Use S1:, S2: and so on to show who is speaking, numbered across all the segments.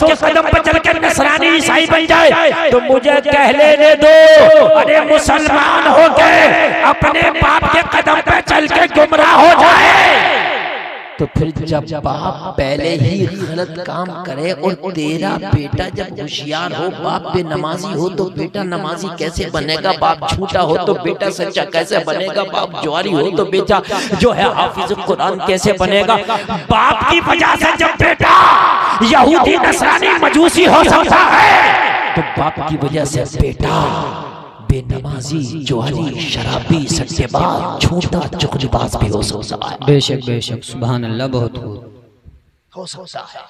S1: के कदम पर चलकर नसरानी ईसाई बन जाए तो मुझे कह लेने दो, अरे मुसलमान हो गए अपने बाप के कदम पे चल के गुमराह हो जाए।
S2: तो फिर जब बाप पहले ही गलत काम करे और तेरा बेटा जब होशियार हो, बाप बेनमाजी हो तो बेटा नमाजी कैसे बनेगा? बाप झूठा हो तो बेटा सच्चा कैसे बनेगा? बाप ज्वारी हो तो बेटा जो है हाफिज कुरान कैसे बनेगा?
S1: बाप की वजह से जब बेटा यहूदी नसरानी मजूसी हो सकता है
S2: तो बाप की वजह से बेटा बेनमाजी ज्वारी शराबी सट्टेबाज झूठा चुगलबाज भी हो सकता है।
S3: बेशक बेशक, सुभान अल्लाह, बहुत
S2: हो सकता है।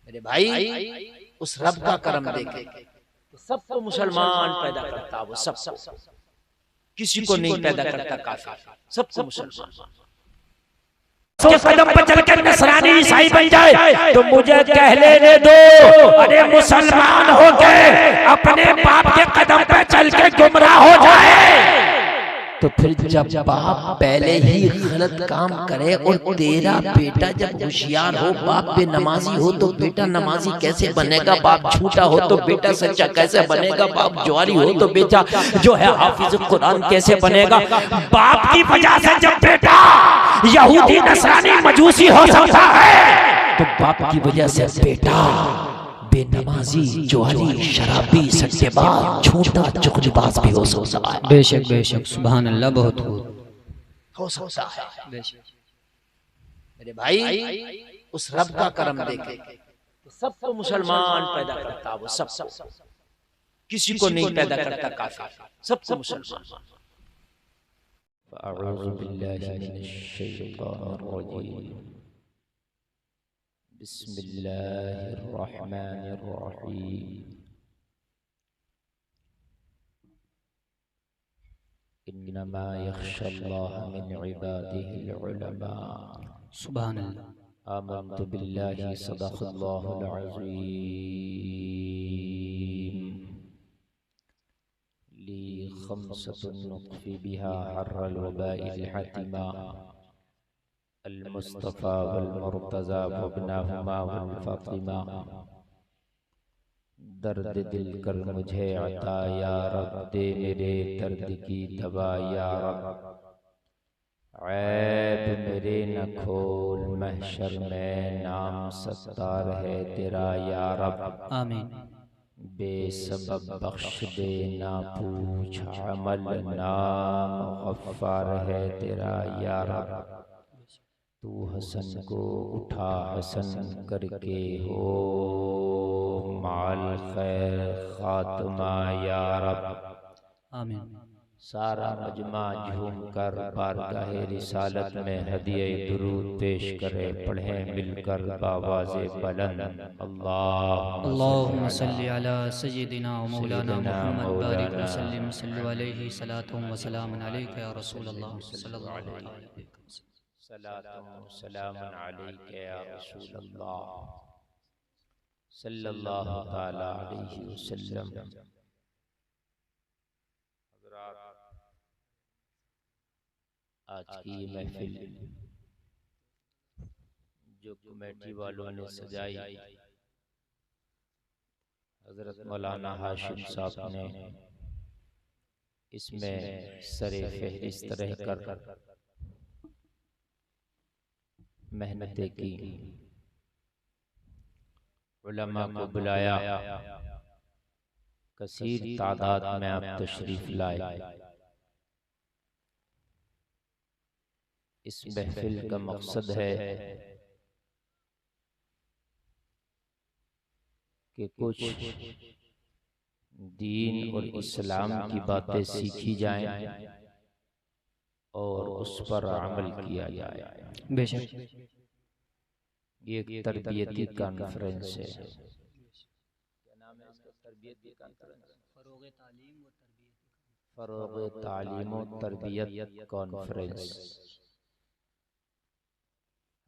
S2: मेरे भाई उस रब का करम देखे सबको मुसलमान पैदा करता, वो सबको, किसी को नहीं पैदा करता काफिर, सबको मुसलमान।
S1: के कदम पर चलकर नसरानी ईसाई बन जाए तो मुझे कह लेने दो, अरे मुसलमान हो गए अपने बाप के कदम पे चल के गुमराह हो जाए।
S2: तो फिर जब बाप पहले ही गलत काम करे और तेरा बेटा जब होशियार हो, बाप बेनमाजी हो तो बेटा नमाजी कैसे बनेगा? बाप झूठा हो तो बेटा सच्चा कैसे बनेगा? बाप ज्वारी हो तो बेटा जो है हाफिज कुरान कैसे बनेगा?
S1: बाप की वजह से जब बेटा यहूदी नसरानी मजूसी हो सकता है
S2: तो बाप की वजह से बेटा बेनमाजी ज्वारी शराबी सट्टेबाज झूठा चुगलबाज भी हो सकता है।
S3: बेशक बेशक, सुभान अल्लाह, बहुत
S2: हो सकता है। मेरे भाई उस रब का करम देखे सबको मुसलमान पैदा करता, वो सबको, किसी को नहीं पैदा करता काफिर, सबको मुसलमान। अऊज़ु बिल्लाहि मिनश शैतानिर रजीम। बिस्मिल्लाहिर रहमानिर रहीम। इन्नमा यख्शल्लाह मिन इबादिहिल उलमा।
S3: सुभान अल्लाह।
S2: आमन्तु बिल्लाहि सदक़ल्लाहुल अज़ीम। ली खम्सतुन नुक़फ़ी बिहा हर्रल वबाइल हतिमा अल मुस्तफ़ा वल मुर्तज़ा वब्नहुमा वल फ़ातिमा। दर्द दिल कर मुझे अता या रब, दे मेरे दर्द की दवा या रब। ऐब मेरे न खोल महशर में, नाम सत्तार है तेरा या रब।
S3: आमीन।
S2: बेसबब बख्श दे ना पूछ अमल, नाम गफ्फार है तेरा या रब। तू हसन को उठा हसन करके हो माल खैर खात्मा या रब।
S3: आमीन।
S2: सारा मजमा झूम कर बारगाहे रिसालत में हदिये दुरूद पेश करे, पढ़े मिलकर बावाज़े बुलंद
S3: अल्लाहुम्मा सल्ली अला सय्यिदिना व मौलाना मुहम्मद बारिक व सल्लिम सल्लु अलैहि सलातुम व सलामुन अलैका या रसूलल्लाह सल्लल्लाहु अलैहि वसल्लम।
S2: सलातुम सलामुन अलैका या रसूलल्लाह सल्लल्लाहु तआला अलैहि वसल्लम। आज की ये महफिल जो कमेटी वालों ने सजाई, हजरत मौलाना हाशिम साहब ने इसमें सरे फहरिस्त रहकर मेहनतें की, उलमा को बुलाया, कसीर तादाद में आप तशरीफ लाए। इस महफिल का मकसद है कि कुछ दीन और इस्लाम की बातें सीखी जाएं और उस पर अमल किया जाए।
S3: बेशक
S2: ये एक तरबियती कॉन्फ्रेंस है। क्या नाम है इसका? तरबियती कॉन्फ्रेंस, फरोग़ तालीम व तरबियत कॉन्फ्रेंस।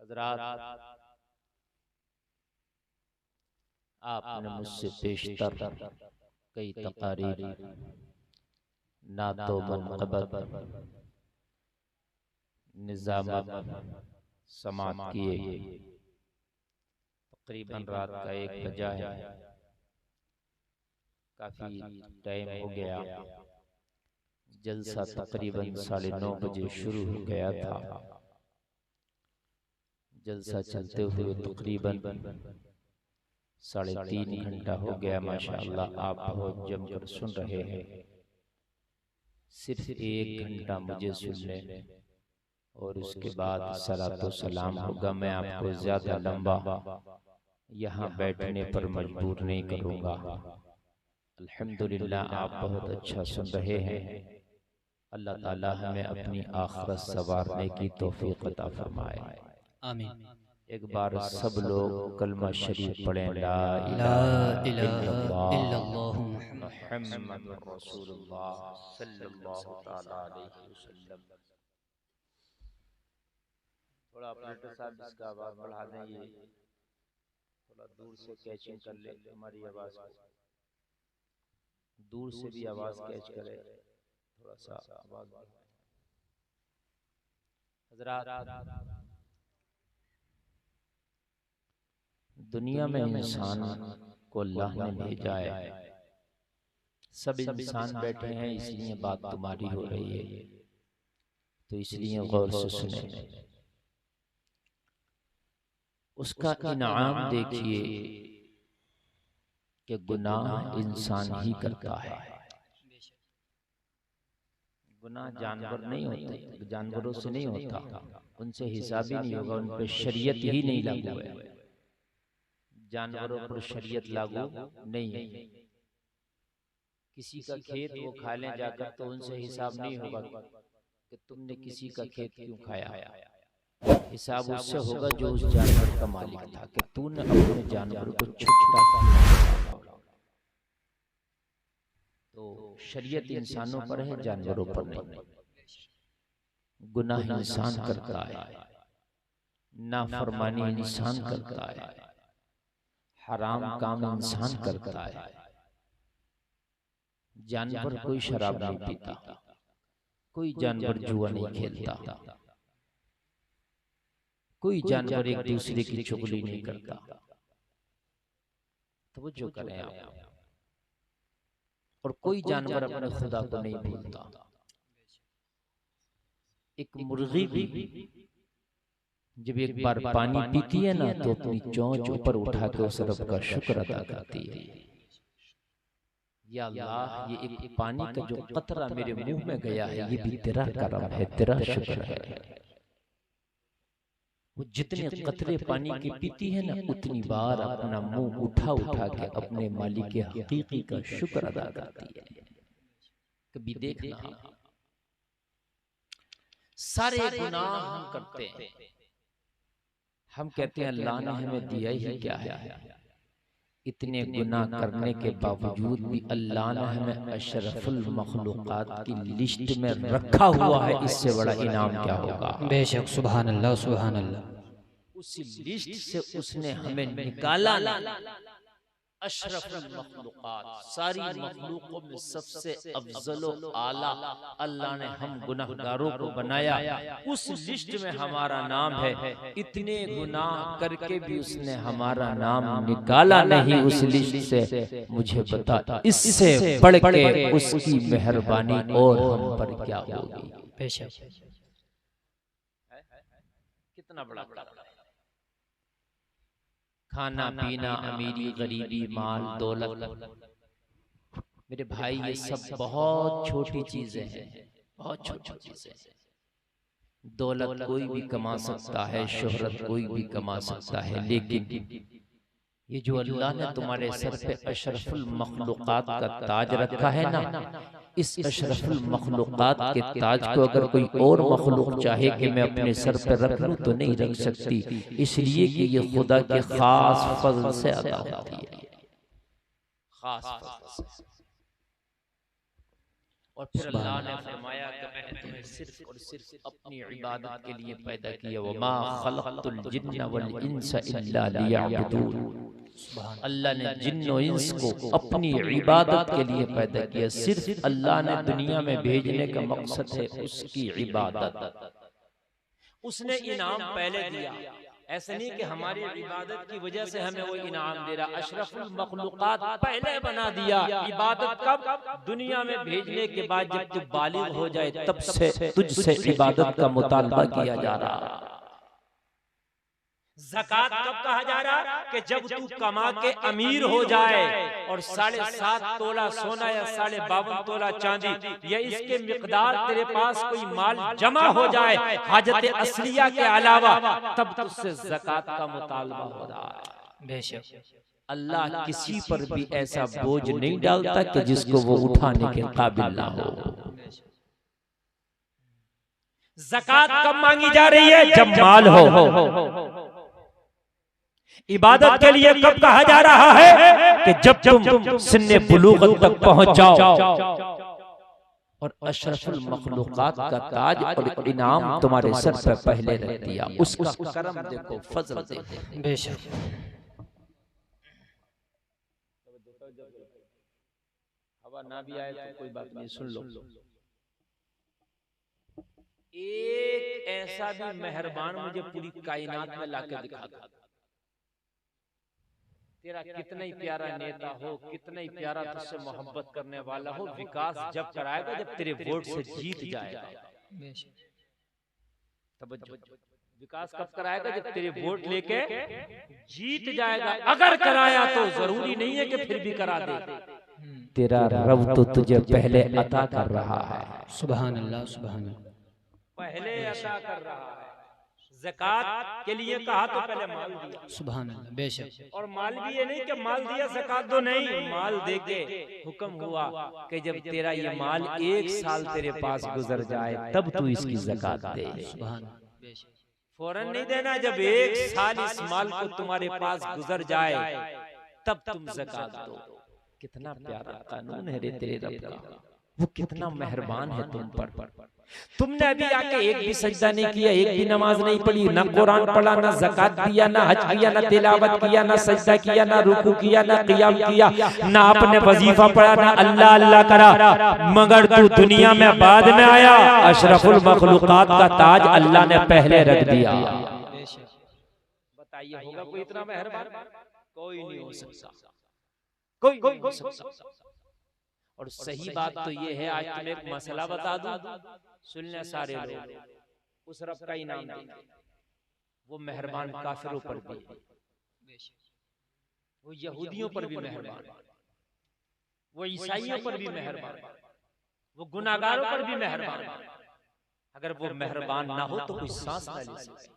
S2: हज़रात, आपने मुझसे पेशतर कई तकारीर, नातो मनक़बत, निज़ामत समात किए। तकरीबन रात का 1 बजा है, काफी टाइम हो गया। जलसा तकरीबन 9:30 बजे शुरू हो गया था। जलसा चलते हुए तकरीबन 3.5 घंटा हो गया। माशाअल्लाह आप बहुत जमकर सुन रहे हैं। सिर्फ 1 घंटा मुझे सुनने और उसके बाद सलातो सलाम होगा। मैं आपको ज्यादा लंबा यहाँ बैठने पर मजबूर नहीं करूँगा। अल्हम्दुलिल्लाह आप बहुत अच्छा सुन रहे हैं। अल्लाह ताला हमें अपनी आखिरत संवारने की तौफीक अता फरमाए,
S3: आमीन।
S2: एक बार सब लोग कलमा शरीफ पढ़ें, ला
S3: ला
S2: इलाहा
S3: इलाहा
S2: इल्लल्लाह
S3: इल्लल्लाह
S2: मुहम्मदुर रसूलुल्लाह सल्लल्लाहु तआला अलैहि वसल्लम। थोड़ा ऑपरेटर साहब इसका आवाज बढ़ा दें, ये थोड़ा दूर से कैचिंग कर ले हमारी आवाज को, दूर से भी आवाज कैच करे, थोड़ा सा आवाज बढ़ाएं। हज़रात, दुनिया में इंसान को अल्लाह ने भेजा है। सब इंसान बैठे हैं इसलिए बात तुम्हारी हो रही है, तो इसलिए गौर से सुने। उसका इनाम देखिए कि गुनाह इंसान ही करता है। गुनाह जानवर नहीं होते, जानवरों से नहीं होता, उनसे हिसाब ही नहीं होगा, उन पर शरीयत ही नहीं लागू है। जानवरों पर शरीयत लागू नहीं है। किसी का खेत वो खा लें जाकर तो उनसे हिसाब नहीं होगा कि तुमने किसी का खेत क्यों खाया। हिसाब उससे होगा जो उस जानवर का मालिक था, कि तूने अपने जानवर को छुट्टा किया। तो शरीयत इंसानों पर है, जानवरों पर नहीं। गुनाह इंसान करता है, नाफरमानी इंसान करता है, हराम काम इंसान करता है। जानवर कोई शराब नहीं पीता, कोई जानवर जुआ नहीं खेलता, कोई जानवर एक दूसरे की चुगली नहीं करता। तो वो जो करें आप, और कोई जानवर अपने खुदा को नहीं भूलता। एक मुर्गी भी जब एक बार पानी पीती है ना, तो अपनी चोंच ऊपर उठा के उस रब का शुक्र अदा करती है। या अल्लाह, ये एक पानी का जो कतरा मेरे मुंह में गया है, ये भी तेरा करम है, तेरा शुक्र है। वो जितने कतरे पानी के पीती है ना, उतनी बार अपना मुंह उठा उठा के अपने मालिक के हकीकी का शुक्र अदा करती है। कभी देखना, सारे गुनाह हम करते हैं, हम कहते हैं अल्लाह ने हमें दिया ही क्या है। इतने गुनाह करने के बावजूद भी अल्लाह ने हमें अशरफुल मखलूकात की लिस्ट में रखा हुआ है। इससे बड़ा इनाम क्या होगा।
S3: बेशक, सुभान अल्लाह, सुभान अल्लाह।
S2: उस लिस्ट से उसने हमें निकाला ना। अशरफुल मखलूकात, सारी मखलूकों में सबसे अफजल व आला अल्लाह ने हम गुनाहगारों को बनाया। उस लिस्ट में हमारा नाम है। इतने गुनाह करके भी उसने हमारा नाम निकाला नहीं उस लिस्ट से। मुझे बता, इससे बढ़ के उसकी मेहरबानी और हम पर क्या होगी।
S3: बेशक,
S2: कितना बड़ा खाना पीना, अमीरी गरीबी, माल दौलत, मेरे भाई ये सब बहुत छोटी चीजें हैं, बहुत छोटी चीजें हैं। दौलत कोई भी कमा सकता है, शोहरत कोई भी कमा सकता है, लेकिन ये जो अल्लाह ने तुम्हारे सर पे अशरफुल मखलूकात का ताज रखा है ना, इस अशरफुल मखलूकात के ताज को अगर कोई और मखलूक चाहे कि मैं अपने सर पे रख लूं तो नहीं रख सकती, इसलिए कि ये खुदा के खास फजल से अता होती है, खास फजल से। और फिर अल्लाह ने फरमाया कि मैंने तुम्हें सिर्फ और सिर्फ अपनी इबादत के लिए पैदा किया। वमा खलक़तुल जिन्ना वल इंसा इल्ला लियअबुदून। अल्लाह ने जिन्न और इंस को अपनी इबादत के लिए पैदा किया। सिर्फ अल्लाह ने दुनिया में भेजने का मकसद है उसकी इबादत। उसने इनाम पहले दिया, ऐसा नहीं कि हमारी इबादत की वजह से हमें वो इनाम दे रहा। अशरफुल मखलूकात पहले बना दिया। इबादत कब? दुनिया में भेजने के बाद जब तू बालिग हो जाए तब से तुझसे इबादत का मुतालबा किया जा रहा। ज़कात कब कहा जा रहा? कि जब तू कमा के अमीर हो जाए और 7.5 तोला सोना या 52.5 तोला चांदी या इसके मिकदार तेरे पास कोई माल जमा हो जाए हाजत असलिया के अलावा, तब तुझसे ज़कात का मुतालबा हो रहा है।
S3: बेशक
S2: अल्लाह किसी पर भी ऐसा बोझ नहीं डालता कि जिसको वो उठाने के काबिल ना हो। ज़कात कब मांगी जा रही है? जब माल हो। इबादत के लिए कब कहा जा रहा है? कि जब तुम सिन्ने बुलूगत तक पहुंच जाओ और अशरफुल मखलूकात का ताज और इनाम तुम्हारे सर पर पहले रख दिया। उसका करम देखो, फजल देखो।
S3: बेशक
S2: हवा ना भी आए तो कोई बात नहीं, सुन लो। एक ऐसा भी मेहरबान मुझे पूरी कायनात में लाके दिखा दो। तेरा कितना ही प्यारा नेता हो, कितना ही प्यारा तुझसे मोहब्बत करने वाला हो, विकास जब कराएगा जब तेरे वोट से जीत जाएगा। विकास कब कराएगा? जब तेरे वोट लेके जीत जाएगा। अगर कराया तो जरूरी नहीं है कि फिर भी करा दे। तेरा रब तो तुझे पहले अता कर रहा है।
S3: सुभान अल्लाह, सुभान अल्लाह।
S2: पहले अता कर रहा है। ज़कात के लिए कहा तो पहले माल दिया।
S3: सुभान अल्लाह, बेशक।
S2: और माल भी ये नहीं कि माल दिया ज़कात दो, नहीं, माल दे के हुक्म हुआ कि जब तेरा ये माल 1 साल तेरे पास गुजर जाए तब तू इसकी ज़कात दे।
S3: सुभान, बेशक।
S2: फौरन नहीं देना, जब 1 साल इस माल को तुम्हारे पास गुजर जाए तब तुम ज़कात दो। कितना प्यारा कानून है रे तेरे रब का। वो कितना मेहरबान है तुम पर। तुमने अभी आके एक भी सजदा नहीं किया, एक भी नमाज नहीं पढ़ी, ना कुरान पढ़ा, ना ज़कात दिया, ना हज किया, ना तिलावत किया, ना सजदा किया, ना रुकू किया, ना क़ियाम किया, ना आपने वजीफा पढ़ा, ना अल्लाह अल्लाह करा, मगर तू दुनिया में बाद में आया। अशरफुल मखलूकात का ताज अल्लाह ने पहले रख दिया। बताइए होगा कोई इतना मेहरबान? कोई नहीं हो सकता, कोई नहीं हो सकता। और सही बात तो ये है, आज तुम्हें एक मसला बता दूं, सुनने सारे लोग, उस रब का इनाम देना। वो मेहरबान काफिरों पर भी, वो यहूदियों पर भी मेहरबान, वो ईसाइयों पर भी मेहरबान, वो गुनाहगारों पर भी मेहरबान। अगर वो मेहरबान ना हो तो कोई सांस ना ले सकता।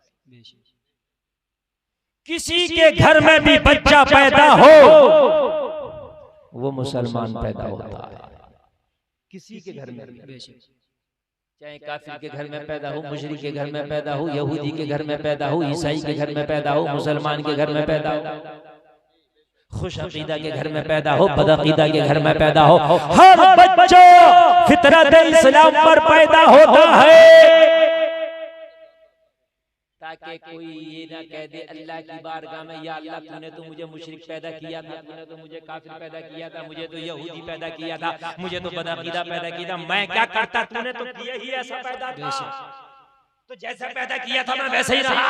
S2: किसी के घर में भी बच्चा पैदा हो वो मुसलमान पैदा होता है। किसी के घर में भी, चाहे काफिर के घर में पैदा हो, मुशरिक के घर में पैदा हो, यहूदी के घर में पैदा हो, ईसाई के घर में पैदा हो, मुसलमान के घर में पैदा हो, खुश अकीदा के घर में पैदा हो, बदअकीदा के घर में पैदा हो, हर बच्चा फितरत इस्लाम पर पैदा होता है। ताकि कोई ये ना कह दे अल्लाह की बारगाह में, या अल्लाह तूने तो मुझे मुशरिक पैदा किया था, तूने तो मुझे काफिर पैदा किया था, मुझे तो यहूदी पैदा किया था, मुझे तो बदअकीदा पैदा किया था, मैं क्या करता, तूने तो किया ही ऐसा पैदा था, तो जैसा पैदा किया था मैं वैसे ही रहा।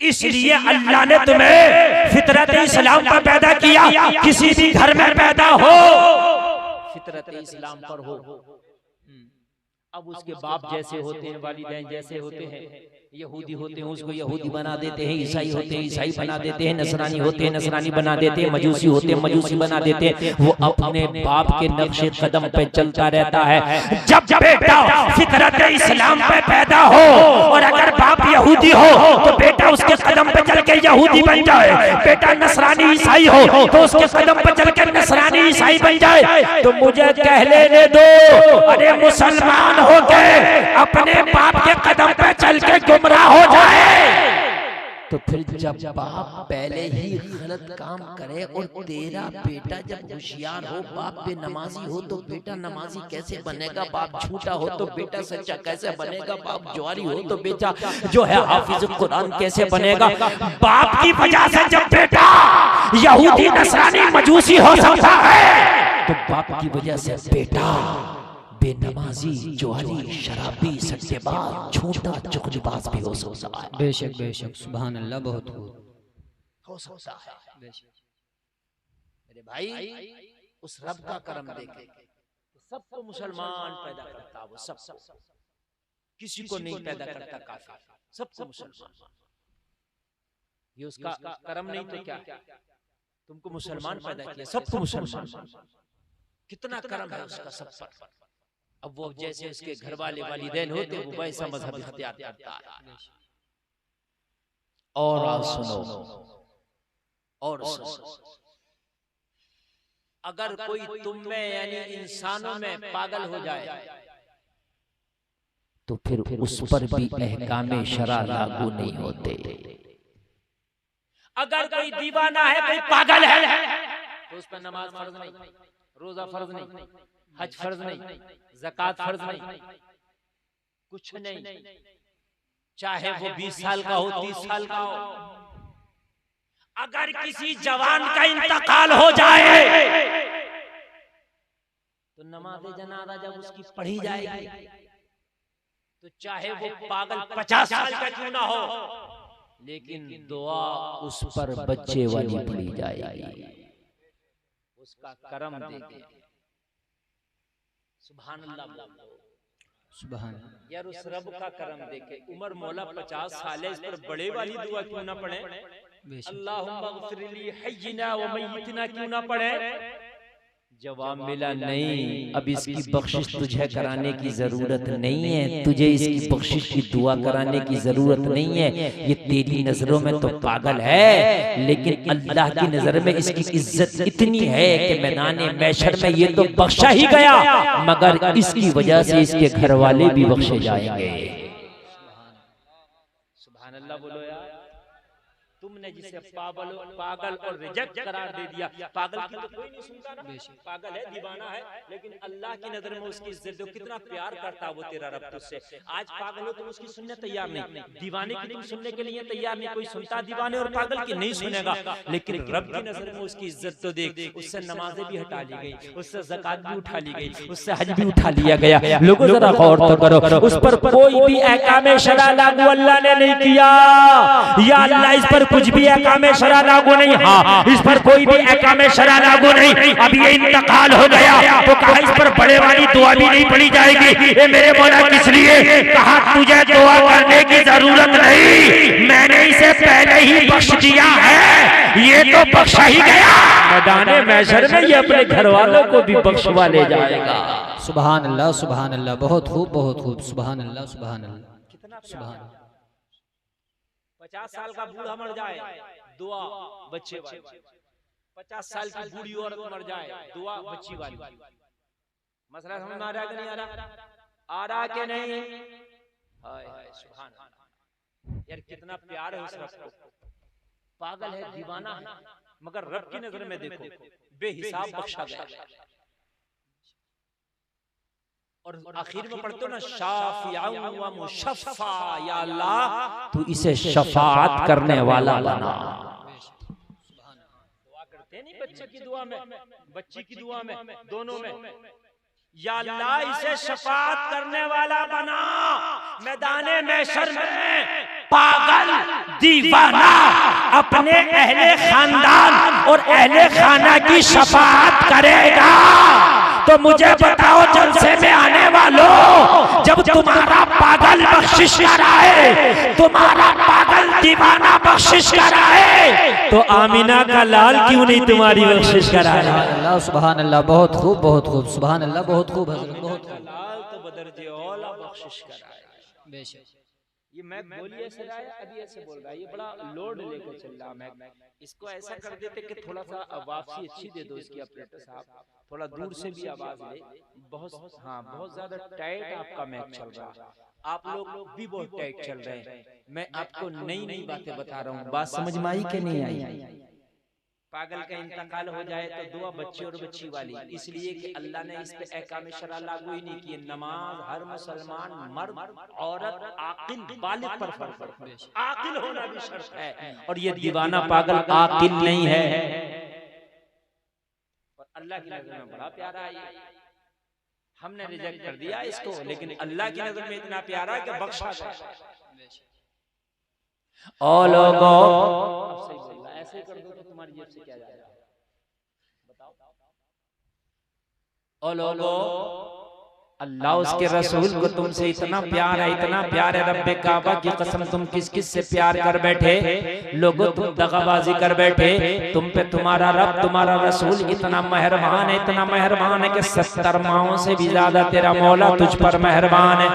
S2: इसलिए अल्लाह ने तुम्हें फितरत इस्लाम पर पैदा किया। किसी भी घर में पैदा हो, फितरत इस्लाम पर हो। अब उसके बाप जैसे होते हैं, वालिदैन जैसे होते हैं, यहूदी होते हैं उसको यहूदी बना देते हैं, ईसाई होते हैं ईसाई बना देते हैं, नसरानी होते हैं नसरानी बना देते हैं, मजूसी होते हैं मजूसी बना देते हैं। वो अपने बाप के नक्शे कदम पे चलता रहता है। जब बेटा फितरत इस्लाम पे पैदा हो और अगर बाप यहूदी हो तो बेटा उसके कदम पे चल के यहूदी बन जाए, बेटा नसरानी ईसाई हो तो उसके कदम पे चल के नसरानी ईसाई बन जाए। तो मुझे कह लेने दो, अरे मुसलमान हो के अपने बाप के कदम पे चल के गुमराह हो जाए तो फिर जब बाप पहले ही गलत काम करे और तेरा बेटा जब होशियार हो, बाप पे नमाजी हो तो बेटा नमाजी कैसे बनेगा, बाप झूठा हो तो बेटा सच्चा कैसे बनेगा, बाप ज्वारी हो तो बेटा जो है हाफिज कुरान कैसे बनेगा। बाप की वजह से जब बेटा यहूदी नसरानी मजूसी हो सकता है तो बाप की वजह से बेटा बेनमाजी, जुआरी, शराबी, सट्टेबाज, झूठा, चुगलीबाज भी हो सकता है।
S3: बेशक बेशक, सुभान अल्लाह, बहुत खूब
S2: हो सकता है।
S3: बेशक।
S2: मेरे भाई, उस रब का करम देखे सबको मुसलमान पैदा करता, वो सबको, किसी को नहीं पैदा करता काफिर, सबको मुसलमान। ये उसका करम नहीं तो क्या? तुमको मुसलमान पैदा किया, सबको मुसलमान। कितना करम है उसका सब पर। अब वो जैसे उसके घर वाले वालिदैन होते, वो वैसा मजहब इख्तियार करता है। और आप सुनो, और सुनो, अगर कोई तुम में यानी इंसानों में पागल हो जाए तो फिर उस पर भी अहकामे शरा लागू नहीं होते। अगर कोई दीवाना है, कोई पागल है, तो उस पर नमाज फर्ज नहीं, रोजा फर्ज नहीं, हज फर्ज नहीं, ज़कात फर्ज नहीं, कुछ नहीं, चाहे वो 20 साल का हो, 30 साल का हो। अगर किसी जवान का इंतकाल हो जाए तो नमाज़े जनाजा जब उसकी पढ़ी जाएगी तो चाहे वो पागल 50 साल का क्यों ना हो, लेकिन दुआ उस पर बच्चे वाली पढ़ी जाएगी, उसका करम देके। सुभान अल्लाह,
S3: सुभान।
S2: यार उस रब का करम देखे। उमर मौला 50 साल है, इस पर बड़े वाली दुआ क्यों ना पढ़े? अल्लाहुम्मा ग़फ़िरली हय्यिना व मय्यितना क्यों ना पढ़े? जवाब मिला नहीं, अब इसकी बख्शिश तुझे कराने की जरूरत नहीं है, तुझे इसकी बख्शिश की दुआ कराने की जरूरत नहीं है। ये तेरी नजरों में तो पागल है, लेकिन अल्लाह की नजर में इसकी इज्जत इतनी है कि मैदान महशर में ये तो बख्शा ही गया, मगर इसकी वजह से इसके घर वाले भी बख्शे जाएंगे। सुभान अल्लाह बोलो यार। तुमने जिसे पागल और रिजेक्ट करार दे दिया, पागल की तो कोई नहीं सुनता ना, पागल है, दीवाना है, लेकिन अल्लाह की नजर में उसकी इज्जत दो, कितना प्यार करता वो तेरा रब तुझसे। आज पागल हो तुम उसकी सुनने तैयार नहीं, दीवाने की तुम सुनने के लिए तैयार नहीं, कोई सुनता दीवाने और पागल की नहीं सुनेगा, लेकिन रब की नजर में उसकी इज्जत तो देख। उससे नमाजें भी हटा ली गई, उससे ज़कात भी उठा ली गई, उससे हज भी उठा लिया गया। लोगों जरा गौर तो करो, उस पर कोई भी अहकामे शरा लागू अल्लाह ने नहीं किया। या अल्लाह इस पर कुछ भी अहकामे शरा लागू नहीं, हाँ इस पर कोई भी अहकामे शरा लागू नहीं। अब ये इंतकाल हो गया तो कहा इस पर बड़े वाली दुआ भी नहीं पढ़ी जाएगी। ये मेरे मौला किस लिए कहा? तुझे दुआ करने की जरूरत नहीं, मैंने इसे पहले ही बख्श दिया है, ये तो बख्शा ही गया। मैदान महशर में ये अपने घर वालों को भी बख्शवा ले जाएगा।
S3: सुभान अल्लाह, सुभान अल्लाह, बहुत खूब, बहुत खूब, सुभान अल्लाह, सुभान अल्लाह,
S2: कितना
S3: सुभान।
S2: 50 साल का बूढ़ा मर जाए, दुआ बच्चे वाली। 50 साल की बूढ़ी औरत मर जाए, दुआ बच्ची वाली। मसला समझ में आ रहा है कि नहीं आ रहा? आ रहा कि नहीं? हाय हाय सुभान अल्लाह। यार कितना प्यार है उस रब को। पागल है, दीवाना है, मगर रब की नजर में देखो बेहिसाब बख्शा गया। और आखिर में पढ़ते हो ना, शाफिया व मुशफ़्फ़ा, या अल्लाह तू इसे शफाअत करने वाला बना। दुआ करते नहीं बच्चे की दुआ में, बच्ची की दुआ में, दोनों में, या अल्लाह इसे शफाअत करने वाला बना। मैदान महशर में पागल दीवाना अपने अहले खानदान और अहले खाना की शफाअत करेगा। तो मुझे बताओ जलसे में आने वालों, जब तुम्हारा पागल बख्शिश कराए, तुम्हारा पागल दीवाना बख्शिश कराए, तो आमीना का लाल क्यों नहीं तुम्हारी बख्शिश कराए?
S3: अल्लाह, सुभान अल्लाह, बहुत खूब, बहुत खूब, सुभान अल्लाह, बहुत खूब हज़रत, बहुत खूब।
S2: लाल तो बदरजे औला बख्शिश कराए।
S3: बेशक।
S2: ये मैं बोलिए ऐसे रहा है, अभी ऐसे बोल रहा है, ये बड़ा लोड लेकर चल रहा। मैं इसको ऐसा कर देते कि थोड़ा सा वापसी अच्छी दे दो इसकी ऑपरेटर साहब, थोड़ा दूर से भी आवाज ले। बहुत हाँ, बहुत ज्यादा टाइट आपका मैच चल रहा है, आप लोग भी बहुत टाइट चल रहे हैं। मैं आपको नई नई बातें बता रहा हूँ, बात समझ में आई कि नहीं आई? पागल का इंतकाल हो जाए तो दुआ बच्चे और बच्ची वाली, इसलिए कि अल्लाह ने इस पे अहकाम शरा लागू ही नहीं किए। नमाज हर मुसलमान मर्द औरत आकिल बालिग पर फर्ज है, आकिल होना भी शर्त है। और ये दीवाना पागल आकिल नहीं है, और अल्लाह की नजर में बड़ा प्यारा है।
S1: हमने रिजेक्ट कर दिया इसको, लेकिन अल्लाह की नजर में इतना प्यारा है कि बख्शा गया।
S2: ओ लोगों,
S1: ऐसे ही कर दो तो तुम्हारी जेब से क्या जाएगा, बताओ।
S2: ओ लोगों,
S1: अल्लाह उसके रसूल को तुमसे इतना प्यार है, इतना प्यार है, रब्बे काबा की कसम तुम किस किस से प्यार कर बैठे लोगों, तुम दगाबाजी कर बैठे, तुम पे तुम्हारा रब तुम्हारा रसूल इतना मेहरबान है, इतना मेहरबान है कि 70 माओं से भी ज्यादा तेरा मौला तुझ पर मेहरबान है।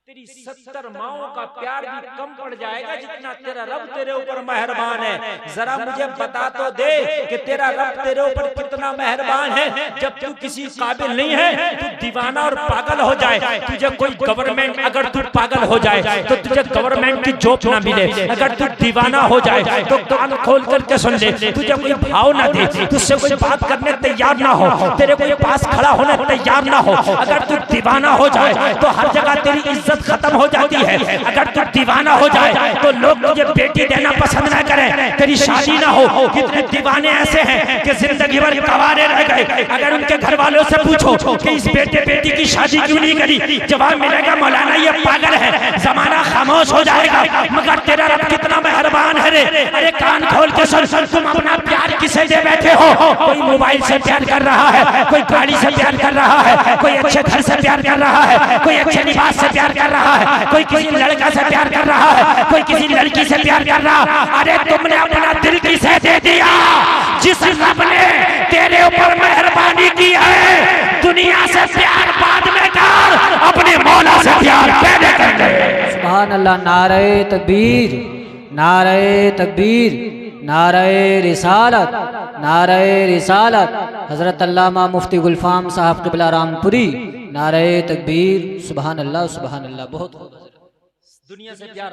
S1: तेरी 70 माओं का प्यार भी कम पड़ जाएगा जितना तेरा रब तेरे ऊपर मेहरबान है। जरा मुझे बता तो दे कि तेरा रब तेरे ऊपर कितना मेहरबान है। जब तू किसी काबिल नहीं है, तू दीवाना और पागल हो जाए, तुझे कोई गवर्नमेंट, अगर तू पागल हो जाए तो तुझे गवर्नमेंट की जॉब ना मिले, अगर तू दीवाना हो जाए तो कान खोल करके सुन ले, तुझे कोई भाव ना दे, तुझसे कोई बात करने तैयार ना हो, तेरे कोई पास खड़ा होने तैयार ना हो, अगर तू दीवाना हो जाए तो हर जगह तेरी इज्जत खत्म हो जाती है। अगर तू दीवाना हो जाए तो लोग तुझे बेटी देना पसंद ना करें, तेरी शादी ना हो। कितने दीवाने ऐसे हैं कि जिंदगी भर कवारे रह गए, अगर उनके घर वालों से पूछो कि इस बेटी की शादी क्यों नहीं करी, जवाब मिलेगा मौलाना ये पागल है, जमाना खामोश हो जाएगा। मगर तेरा रब कितना मेहरबान है रे। अरे कान खोल के सुन, तुम अपना प्यार किसे दे बैठे हो? कोई मोबाइल से प्यार कर रहा है, कोई गाड़ी से प्यार कर रहा है, कोई अच्छे घर से प्यार कर रहा है, कोई अच्छे लिबास से प्यार कर रहा है, कोई किसी लड़का से प्यार कर रहा है, कोई किसी लड़की से प्यार कर रहा। अरे तुमने अपना दिल किसे दे दिया? जिस रब ने तेरे ऊपर मेहरबानी की है, दुनिया से प्यार बाद में कर, अपने मौला से प्यार पहले कर ले।
S3: सुभान अल्लाह। नारे तकबीर, नारे तकबीर, नारे रिसालत, नारे रिसालत। हजरत अल्लामा मुफ्ती गुलफाम साहब क़िबला रामपुरी, नारे तकबीर। सुभान अल्लाह, सुभान अल्लाह। बहुत दुनिया से प्यार